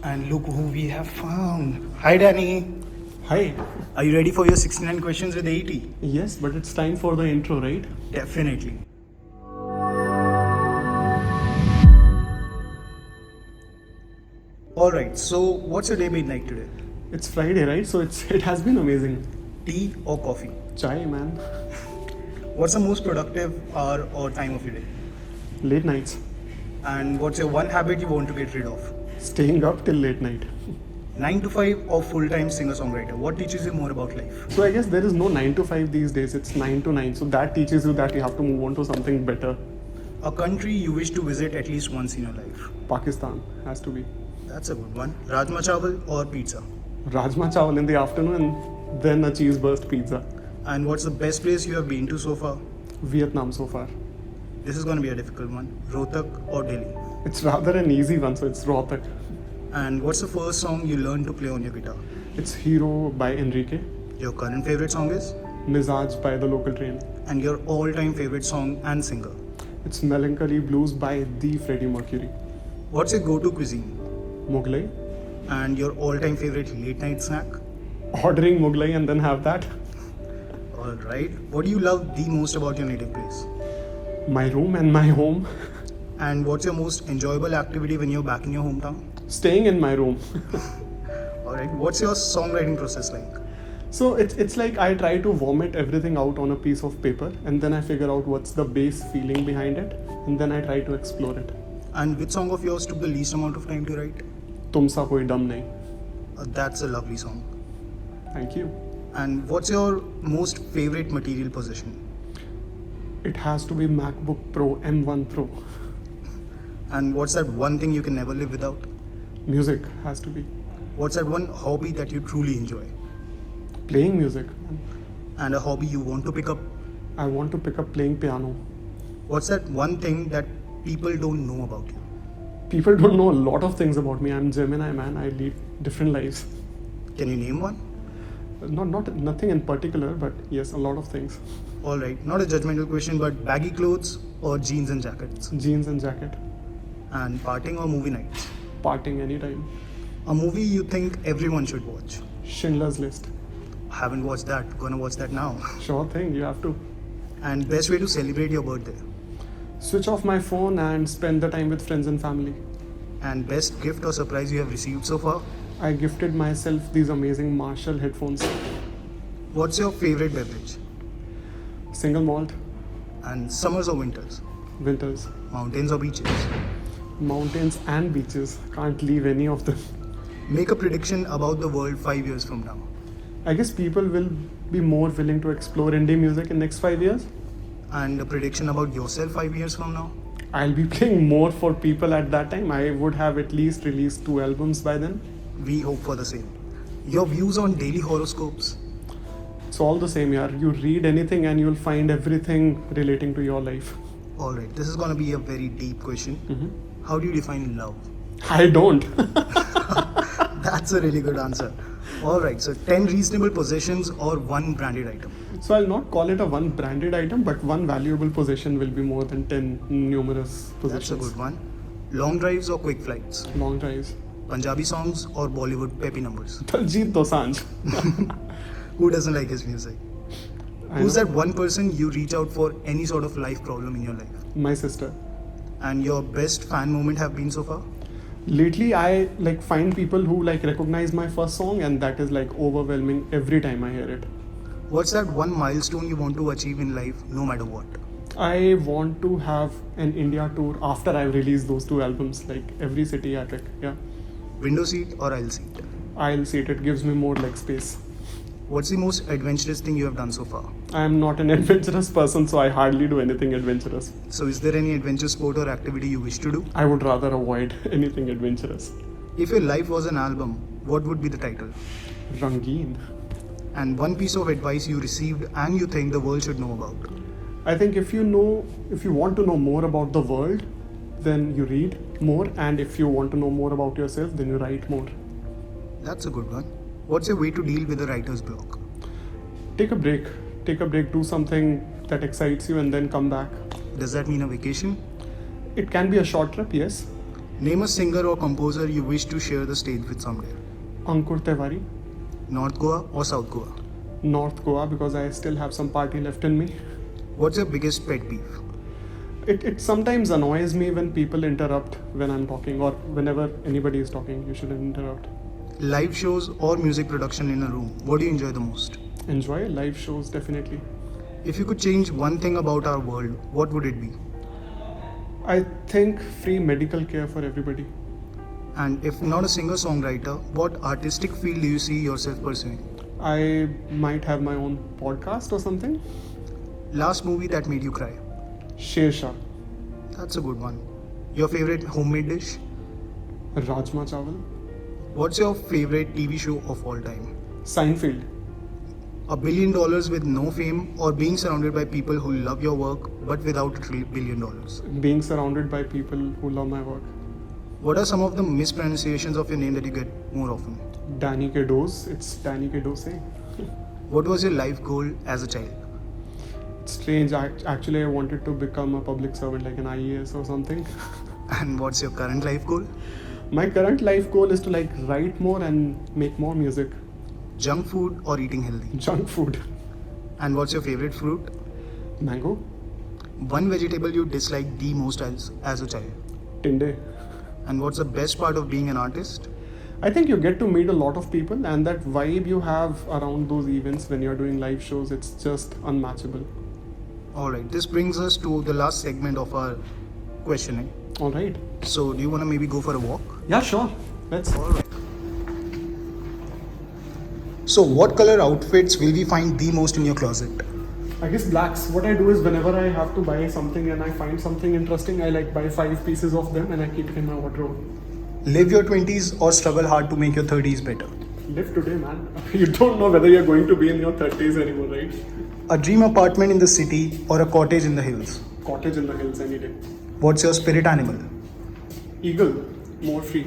And look who we have found. Hi, Danny. Hi. Are you ready for your 69 questions with AET? Yes, but it's time for the intro, right? Definitely. Alright, so what's your day been like today? It's Friday, right? So it has been amazing. Tea or coffee? Chai, man. What's the most productive hour or time of your day? Late nights. And what's your one habit you want to get rid of? Staying up till late night. 9 to 5 or full-time singer-songwriter? What teaches you more about life? So I guess there is no 9 to 5 these days. It's 9 to 9. So that teaches you that you have to move on to something better. A country you wish to visit at least once in your life? Pakistan has to be. That's a good one. Rajma chawal or pizza? Rajma chawal in the afternoon and then a cheese burst pizza. And what's the best place you have been to so far? Vietnam so far. This is going to be a difficult one. Rohtak or Delhi? It's rather an easy one, so it's Rohtak. And what's the first song you learned to play on your guitar? It's Hero by Enrique. Your current favorite song is? Mizaj by The Local Train. And your all-time favorite song and singer? It's Melancholy Blues by the Freddie Mercury. What's your go-to cuisine? Mughlai. And your all-time favorite late-night snack? Ordering Mughlai and then have that. Alright. What do you love the most about your native place? My room and my home. And what's your most enjoyable activity when you're back in your hometown? Staying in my room. Alright. What's your songwriting process like? So it's like I try to vomit everything out on a piece of paper and then I figure out what's the base feeling behind it and then I try to explore it. And which song of yours took the least amount of time to write? Tumsa koi dum nahi. That's a lovely song. Thank you. And what's your most favorite material possession? It has to be MacBook Pro M1 Pro. And what's that one thing you can never live without? Music has to be. What's that one hobby that you truly enjoy? Playing music. And a hobby you want to pick up? I want to pick up playing piano. What's that one thing that people don't know about you? People don't know a lot of things about me. I'm Gemini, man. I lead different lives. Can you name one? Nothing in particular, but yes, a lot of things. Alright, not a judgmental question, but baggy clothes or jeans and jackets? Jeans and jacket. And partying or movie nights? Partying anytime. A movie you think everyone should watch? Schindler's List. Haven't watched that, gonna watch that now. Sure thing, you have to. And best way to celebrate your birthday? Switch off my phone and spend the time with friends and family. And best gift or surprise you have received so far? I gifted myself these amazing Marshall headphones. What's your favorite beverage? Single malt. And summers or winters? Winters. Mountains or beaches? Mountains and beaches. Can't leave any of them. Make a prediction about the world 5 years from now. I guess people will be more willing to explore indie music in next 5 years. And a prediction about yourself 5 years from now? I'll be playing more for people at that time. I would have at least released 2 albums by then. We hope for the same. Your views on daily horoscopes? It's all the same, yaar. You read anything and you'll find everything relating to your life. Alright, this is gonna be a very deep question. How do you define love? I don't. That's a really good answer. Alright, so 10 reasonable possessions or 1 branded item? So I'll not call it a one branded item, but one valuable possession will be more than 10 numerous possessions. That's a good one. Long drives or quick flights? Long drives. Punjabi songs or Bollywood peppy numbers? Daljit Dosanjh. Who doesn't like his music? I Who's know. that one person you reach out for any sort of life problem in your life? My sister. And your best fan moment have been so far? Lately, I find people who recognize my first song, and that is overwhelming every time I hear it. What's that one milestone you want to achieve in life, no matter what? I want to have an India tour after I've released those 2 albums, every city I pick. Yeah, Window seat or aisle seat? I'll see it. It gives me more leg space. What's the most adventurous thing you have done so far? I am not an adventurous person, so I hardly do anything adventurous. So is there any adventure sport or activity you wish to do? I would rather avoid anything adventurous. If your life was an album, what would be the title? Rangeen. And one piece of advice you received and you think the world should know about? I think if you want to know more about the world, then you read more, and if you want to know more about yourself, then you write more. That's a good one. What's your way to deal with a writer's block? Take a break, do something that excites you and then come back. Does that mean a vacation? It can be a short trip, yes. Name a singer or composer you wish to share the stage with someday. Ankur Tewari, North Goa or South Goa? North Goa, because I still have some party left in me. What's your biggest pet peeve? It sometimes annoys me when people interrupt when I'm talking, or whenever anybody is talking, you shouldn't interrupt. Live shows or music production in a room, what do you enjoy the most? Enjoy live shows, definitely. If you could change one thing about our world, what would it be? I think free medical care for everybody. And if not a singer-songwriter, what artistic field do you see yourself pursuing? I might have my own podcast or something. Last movie that made you cry? Sher Shah, That's a good one. Your favorite homemade dish? Rajma Chawal, What's your favorite TV show of all time? Seinfeld. $1 billion with no fame, or being surrounded by people who love your work but without $1 billion? Being surrounded by people who love my work. What are some of the mispronunciations of your name that you get more often? Danny Ke Dose, it's Danny Ke Dose. What was your life goal as a child? It's strange, actually I wanted to become a public servant like an IAS or something. And what's your current life goal? My current life goal is to write more and make more music. Junk food or eating healthy? Junk food. And what's your favorite fruit? Mango. One vegetable you dislike the most as a child? Tinde. And what's the best part of being an artist? I think you get to meet a lot of people, and that vibe you have around those events when you're doing live shows, it's just unmatchable. Alright, this brings us to the last segment of our questioning. Alright. So, do you want to maybe go for a walk? Yeah, sure. Let's. Alright. So, what color outfits will we find the most in your closet? I guess blacks. What I do is whenever I have to buy something and I find something interesting, I buy 5 pieces of them and I keep it in my wardrobe. Live your 20s or struggle hard to make your 30s better? Live today, man. You don't know whether you're going to be in your 30s anymore, right? A dream apartment in the city or a cottage in the hills? Cottage in the hills any day. What's your spirit animal? Eagle. More free.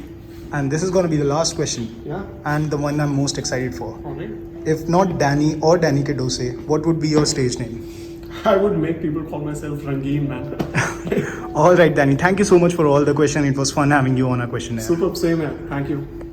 And this is going to be the last question. Yeah. And the one I'm most excited for. Alright. If not Danny or Danny Ke Dose, what would be your stage name? I would make people call myself Rangeen, man. Alright, Danny. Thank you so much for all the questions. It was fun having you on our questionnaire. Superb, same man. Thank you.